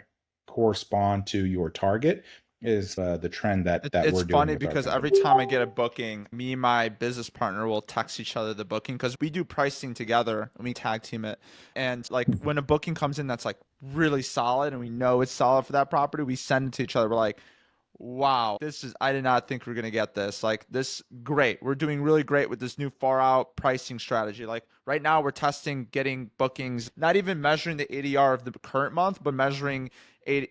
correspond to your target is the trend that It's we're doing funny with our because every company. time I get a booking, me and my business partner will text each other the booking because we do pricing together and we tag team it. And like when a booking comes in that's like really solid and we know it's solid for that property, we send it to each other. We're like, wow, I did not think we are going to get this. Like this, great. We're doing really great with this new far out pricing strategy. Like right now we're testing getting bookings, not even measuring the ADR of the current month, but measuring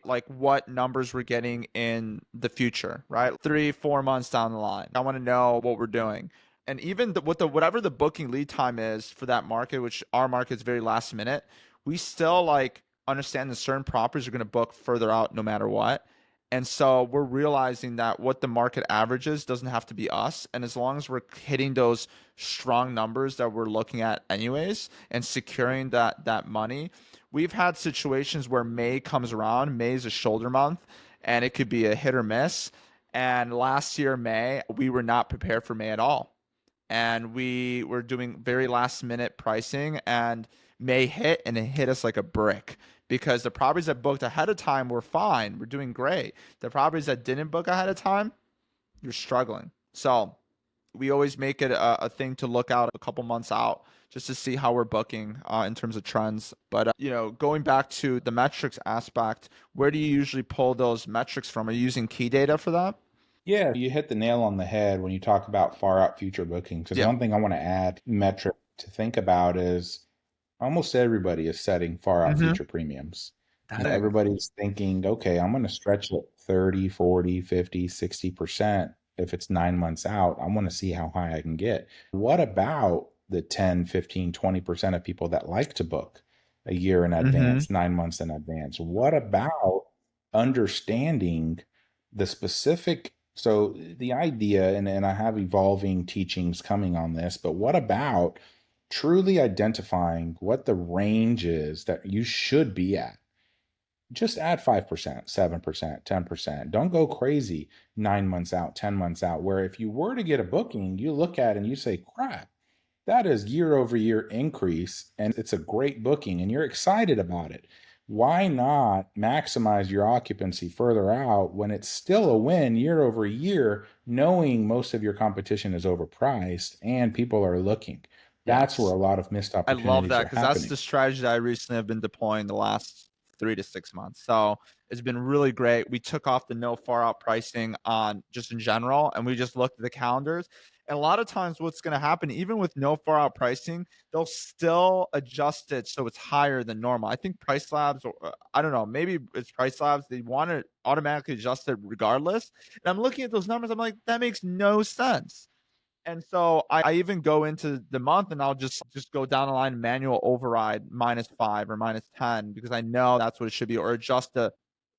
like what numbers we're getting in the future, right? 3, 4 months down the line. I want to know what we're doing. And even whatever the booking lead time is for that market, which our market is very last minute, we still like understand that certain properties are going to book further out no matter what. And so we're realizing that what the market averages doesn't have to be us. And as long as we're hitting those strong numbers that we're looking at anyways and securing that money, we've had situations where May comes around. May is a shoulder month and it could be a hit or miss. And last year, May, we were not prepared for May at all. And we were doing very last minute pricing and May hit and it hit us like a brick because the properties that booked ahead of time were fine. We're doing great. The properties that didn't book ahead of time, you're struggling. So we always make it a thing to look out a couple months out just to see how we're booking in terms of trends. But, going back to the metrics aspect, where do you usually pull those metrics from? Are you using key data for that? Yeah, you hit the nail on the head when you talk about far out future bookings. Because Yeah. one thing I want to add metric to think about is almost everybody is setting far out Mm-hmm. future premiums. Dang. Everybody's thinking, okay, I'm going to stretch it 30, 40, 50, 60%. If it's 9 months out, I want to see how high I can get. What about the 10, 15, 20% of people that like to book a year in Mm-hmm. advance, 9 months in advance? What about understanding the specific? So the idea, and I have evolving teachings coming on this, but what about truly identifying what the range is that you should be at? Just add 5%, 7%, 10%. Don't go crazy 9 months out, 10 months out, where if you were to get a booking, you look at it and you say, crap, that is year over year increase. And it's a great booking and you're excited about it. Why not maximize your occupancy further out when it's still a win year over year, knowing most of your competition is overpriced and people are looking? That's where Yes. a lot of missed I love opportunities that are because that's happening. the strategy that I recently have been deploying the last 3 to 6 months. So it's been really great. We took off the no far out pricing on just in general, and we just looked at the calendars. And a lot of times what's going to happen, even with no far out pricing, they'll still adjust it so it's higher than normal. I think Price Labs, or I don't know, maybe it's Price Labs, they want to automatically adjust it regardless. And I'm looking at those numbers, I'm like, that makes no sense. And so I even go into the month and I'll just go down the line, manual override -5 or -10 because I know that's what it should be, or adjust the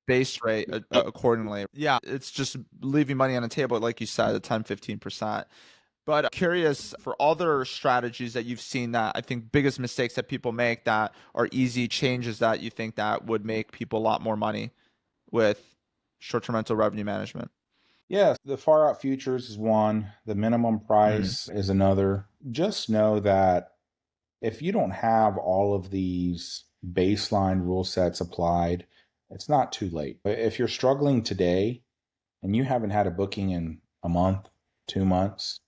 base rate accordingly. Yeah, it's just leaving money on the table, like you said, at 10-15%. But curious for other strategies that you've seen that I think biggest mistakes that people make that are easy changes that you think that would make people a lot more money with short-term rental revenue management. Yeah, the far out futures is one, the minimum price is another. Just know that if you don't have all of these baseline rule sets applied, it's not too late. If you're struggling today and you haven't had a booking in a month, 2 months,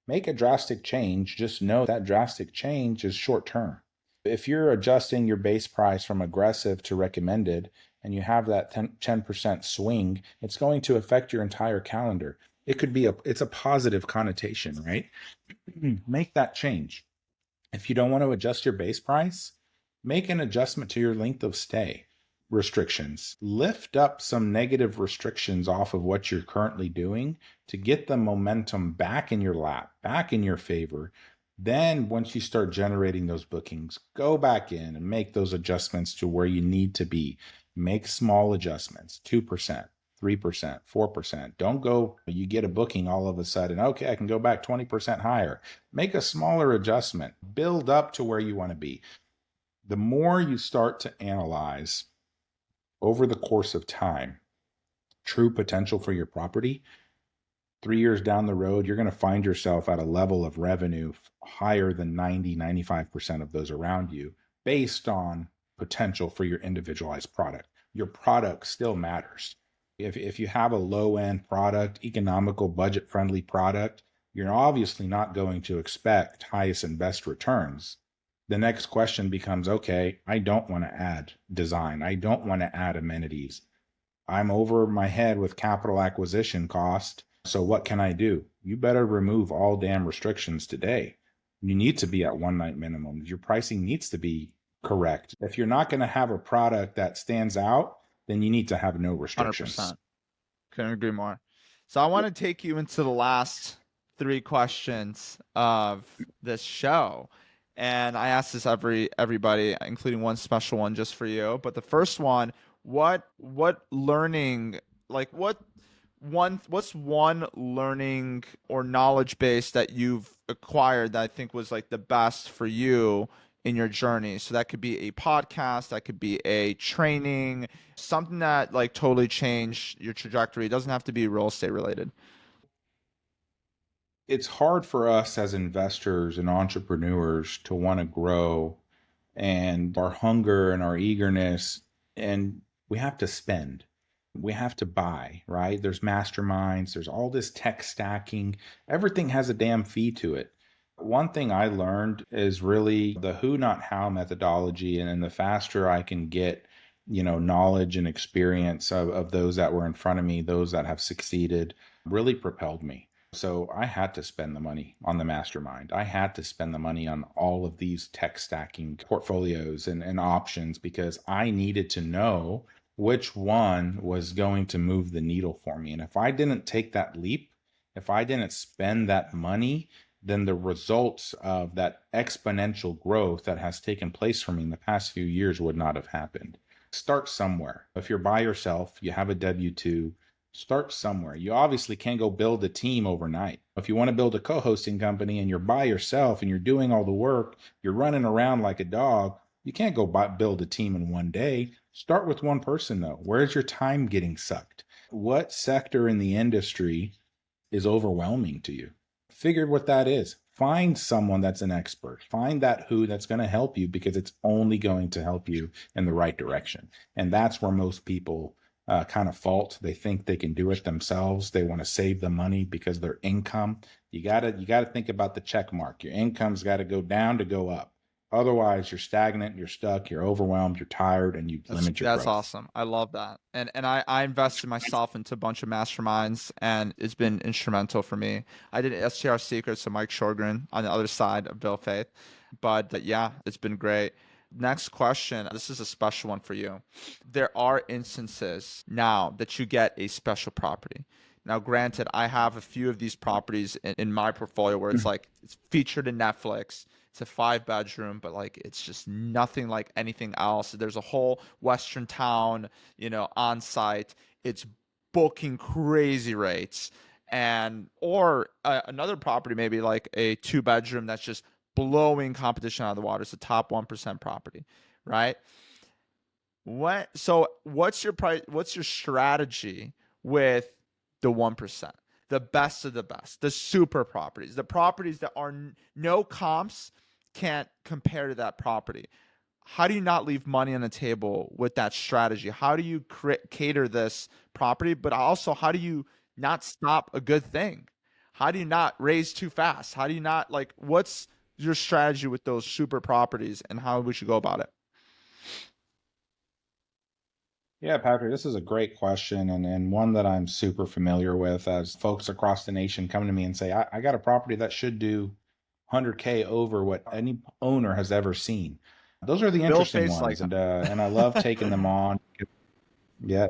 make a drastic change. Just know that drastic change is short term. If you're adjusting your base price from aggressive to recommended and you have that 10% swing, it's going to affect your entire calendar. It could be it's a positive connotation, right? Make that change. If you don't want to adjust your base price, make an adjustment to your length of stay restrictions. Lift up some negative restrictions off of what you're currently doing to get the momentum back in your lap, back in your favor. Then once you start generating those bookings, go back in and make those adjustments to where you need to be. Make small adjustments, 2%, 3%, 4%. Don't go, you get a booking all of a sudden, okay, I can go back 20% higher. Make a smaller adjustment, build up to where you want to be. The more you start to analyze over the course of time, true potential for your property, 3 years down the road, you're going to find yourself at a level of revenue higher than 95% of those around you based on potential for your individualized product. Your product still matters. If you have a low-end product, economical, budget-friendly product, you're obviously not going to expect highest and best returns. The next question becomes, okay, I don't want to add design. I don't want to add amenities. I'm over my head with capital acquisition cost. So what can I do? You better remove all damn restrictions today. You need to be at one night minimum. Your pricing needs to be correct. If you're not going to have a product that stands out, then you need to have no restrictions. 100%. Couldn't agree more. So I want to take you into the last 3 questions of this show. And I ask this everybody, including one special one just for you. But the first one, what's one learning or knowledge base that you've acquired that I think was like the best for you in your journey? So that could be a podcast, that could be a training, something that like totally changed your trajectory. It doesn't have to be real estate related. It's hard for us as investors and entrepreneurs to want to grow, and our hunger and our eagerness, and we have to spend. We have to buy, right? There's masterminds, there's all this tech stacking. Everything has a damn fee to it. One thing I learned is really the who, not how methodology. And the faster I can get, knowledge and experience of those that were in front of me, those that have succeeded, really propelled me. So I had to spend the money on the mastermind. I had to spend the money on all of these tech stacking portfolios and options because I needed to know which one was going to move the needle for me. And if I didn't take that leap, if I didn't spend that money, then the results of that exponential growth that has taken place for me in the past few years would not have happened. Start somewhere. If you're by yourself, you have a W-2, start somewhere. You obviously can't go build a team overnight. If you want to build a co-hosting company and you're by yourself and you're doing all the work, you're running around like a dog, you can't go build a team in one day. Start with one person though. Where's your time getting sucked? What sector in the industry is overwhelming to you? Figure what that is. Find someone that's an expert. Find that who that's going to help you because it's only going to help you in the right direction. And that's where most people kind of fault. They think they can do it themselves. They want to save the money because their income. You gotta think about the check mark. Your income's got to go down to go up. Otherwise, you're stagnant, you're stuck, you're overwhelmed, you're tired, and you limit your That's growth. awesome. I love that. And I invested myself into a bunch of masterminds, and it's been instrumental for me. I did STR Secrets to Mike Shorgren on the other side of Bill Faith. But yeah, it's been great. Next question. This is a special one for you. There are instances now that you get a special property. Now, granted, I have a few of these properties in my portfolio where it's like it's featured in Netflix. It's a 5 bedroom, but like it's just nothing like anything else. There's a whole Western town, on site. It's booking crazy rates. And or another property, maybe like a 2 bedroom that's just blowing competition out of the water. It's a top 1% property, right? What's your price? What's your strategy with the 1%, the best of the best, the super properties, the properties that are no comps can't compare to that property? How do you not leave money on the table with that strategy? How do you cater this property, but also how do you not stop a good thing? How do you not raise too fast? How do you not what's your strategy with those super properties and how we should go about it? Yeah, Patrick, this is a great question and one that I'm super familiar with as folks across the nation come to me and say, I got a property that should do 100K over what any owner has ever seen. Those are the Bill interesting Face like ones. And I love taking them on. Yeah,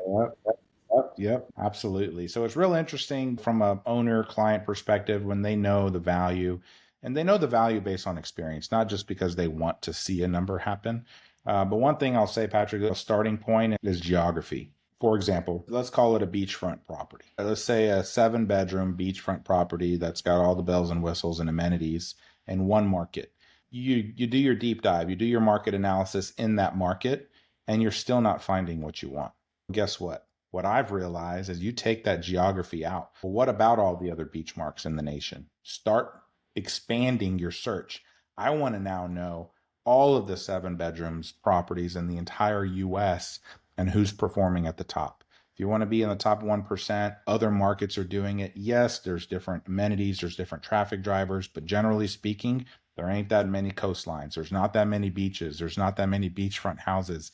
yep, absolutely. So it's real interesting from a owner client perspective when they know the value, and they know the value based on experience, not just because they want to see a number happen. But one thing I'll say, Patrick, a starting point is geography. For example, let's call it a beachfront property. Let's say a 7 bedroom beachfront property that's got all the bells and whistles and amenities in one market. You do your deep dive, you do your market analysis in that market, and you're still not finding what you want. Guess what? What I've realized is you take that geography out. Well, what about all the other beach marks in the nation? Start expanding your search. I want to now know all of the 7 bedrooms properties in the entire US and who's performing at the top. If you want to be in the top 1%, other markets are doing it. Yes, there's different amenities, there's different traffic drivers, but generally speaking, there ain't that many coastlines. There's not that many beaches. There's not that many beachfront houses.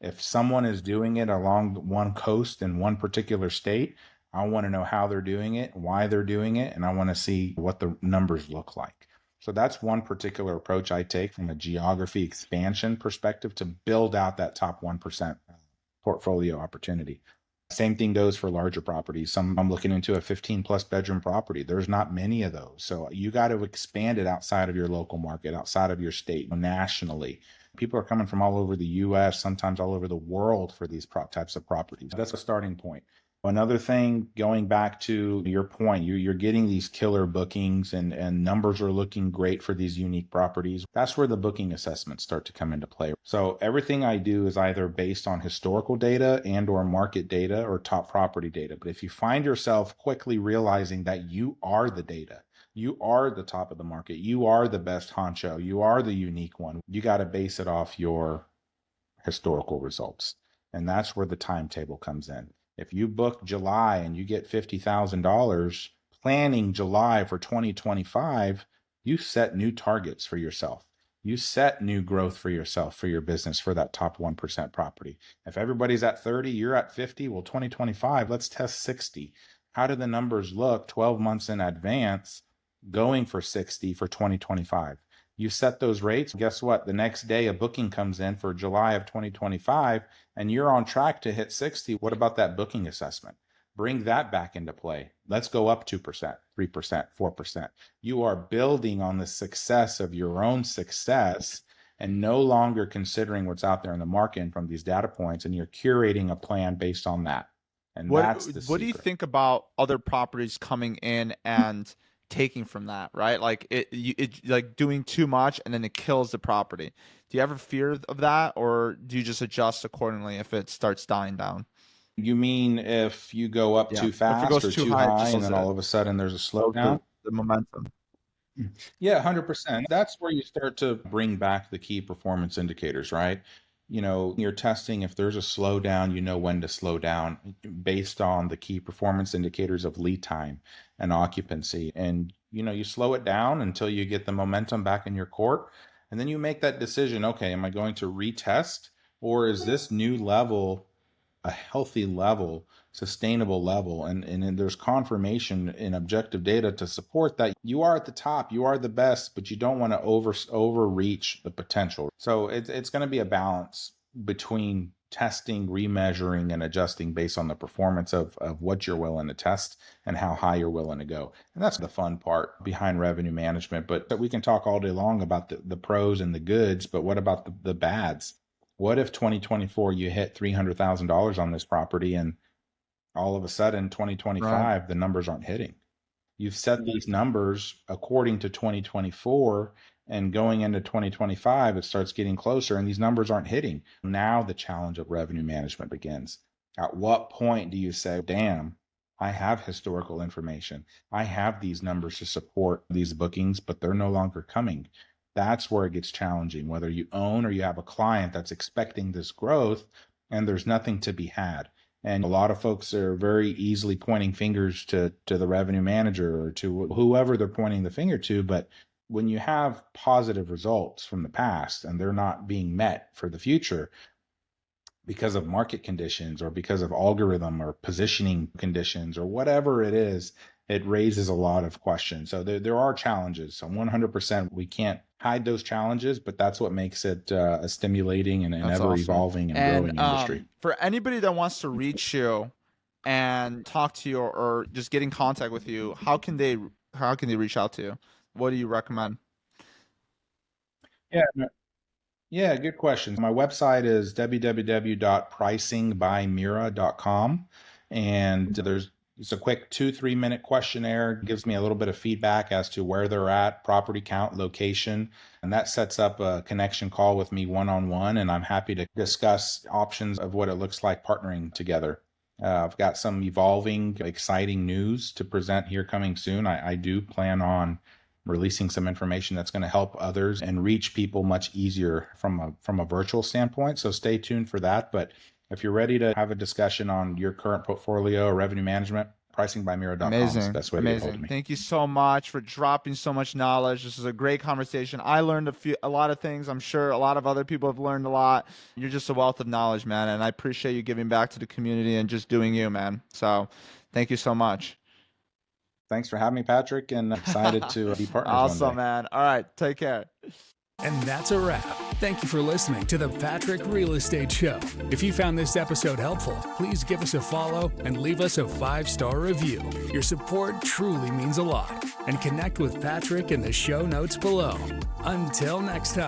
If someone is doing it along one coast in one particular state, I want to know how they're doing it, why they're doing it, and I want to see what the numbers look like. So that's one particular approach I take from a geography expansion perspective to build out that top 1% portfolio opportunity. Same thing goes for larger properties. I'm looking into a 15+ bedroom property. There's not many of those. So you got to expand it outside of your local market, outside of your state, nationally. People are coming from all over the US, sometimes all over the world for these types of properties. That's a starting point. Another thing, going back to your point, you're getting these killer bookings and numbers are looking great for these unique properties. That's where the booking assessments start to come into play. So everything I do is either based on historical data and or market data or top property data. But if you find yourself quickly realizing that you are the data, you are the top of the market, you are the best honcho, you are the unique one, you got to base it off your historical results. And that's where the timetable comes in. If you book July and you get $50,000, planning July for 2025, you set new targets for yourself. You set new growth for yourself, for your business, for that top 1% property. If everybody's at 30, you're at 50, well, 2025, let's test 60. How do the numbers look 12 months in advance going for 60 for 2025? You set those rates. Guess what? The next day a booking comes in for July of 2025 and you're on track to hit 60. What about that booking assessment? Bring that back into play. Let's go up 2%, 3%, 4%. You are building on the success of your own success and no longer considering what's out there in the market and from these data points, and you're curating a plan based on that. And that's the What do you secret. think about other properties coming in and taking from that, right? Like it like doing too much and then it kills the property. Do you ever fear of that, or do you just adjust accordingly if it starts dying down? You mean if you go up Yeah. too If it fast goes or too too high, it high just and kills then all of a sudden there's a slowdown? the momentum. Yeah, 100%. That's where you start to bring back the key performance indicators, right? You're testing if there's a slowdown, you know when to slow down based on the key performance indicators of lead time and occupancy. And, you slow it down until you get the momentum back in your court. And then you make that decision, okay, am I going to retest, or is this new level a healthy level, sustainable level? And then there's confirmation in objective data to support that you are at the top, you are the best, but you don't want to overreach the potential. So it's going to be a balance between testing, remeasuring, and adjusting based on the performance of what you're willing to test and how high you're willing to go. And that's the fun part behind revenue management. But we can talk all day long about the pros and the goods, but what about the bads? What if 2024 you hit $300,000 on this property and all of a sudden 2025 the numbers aren't hitting? You've set these numbers according to 2024, and going into 2025 it starts getting closer and these numbers aren't hitting. Now the challenge of revenue management begins. At what point do you say, damn, I have historical information, I have these numbers to support these bookings, but they're no longer coming? That's where it gets challenging, whether you own or you have a client that's expecting this growth and there's nothing to be had. And a lot of folks are very easily pointing fingers to the revenue manager or to whoever they're pointing the finger to. But when you have positive results from the past and they're not being met for the future because of market conditions or because of algorithm or positioning conditions or whatever it is, it raises a lot of questions. So there are challenges. So 100%, we can't hide those challenges, but that's what makes it a stimulating and ever evolving and growing industry. For anybody that wants to reach you and talk to you or just get in contact with you, how can they reach out to you? What do you recommend? Yeah, good question. My website is www.pricingbymira.com, and it's a quick 2-3 minute questionnaire. It gives me a little bit of feedback as to where they're at, property count, location, and that sets up a connection call with me one-on-one, and I'm happy to discuss options of what it looks like partnering together. I've got some evolving, exciting news to present here coming soon. I do plan on releasing some information that's going to help others and reach people much easier from a virtual standpoint. So stay tuned for that. But if you're ready to have a discussion on your current portfolio or revenue management, pricingbymira.com is the best way to get hold of me. Thank you so much for dropping so much knowledge. This is a great conversation. I learned a lot of things. I'm sure a lot of other people have learned a lot. You're just a wealth of knowledge, man. And I appreciate you giving back to the community and just doing you, man. So thank you so much. Thanks for having me, Patrick, and excited to be partners. Awesome, man. All right, take care. And that's a wrap. Thank you for listening to the Patrick Real Estate Show. If you found this episode helpful, please give us a follow and leave us a 5-star review. Your support truly means a lot. And connect with Patrick in the show notes below. Until next time.